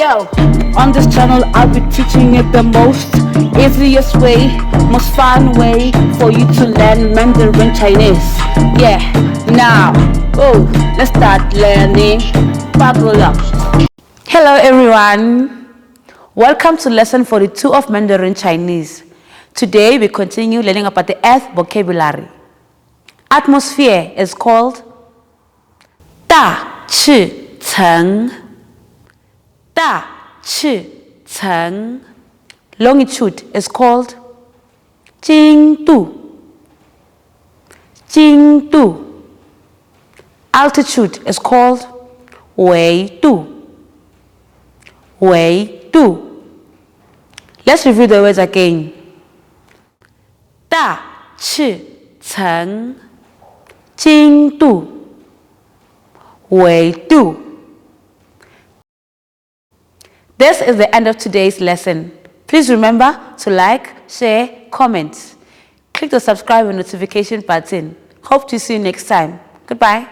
Yo, on this channel I'll be teaching you the most easiest way, most fun way for you to learn Mandarin Chinese. Yeah, now, let's start learning. Buckle up. Hello everyone. Welcome to lesson 42 of Mandarin Chinese. Today we continue learning about the earth vocabulary. Atmosphere is called 大气层 大气层 Longitude is called 经度 经度 Altitude is called 纬度 纬度 Let's review the words again. 大气层 经度 纬度 This is the end of today's lesson. Please remember to like, share, comment. Click the subscribe and notification button. Hope to see you next time. Goodbye.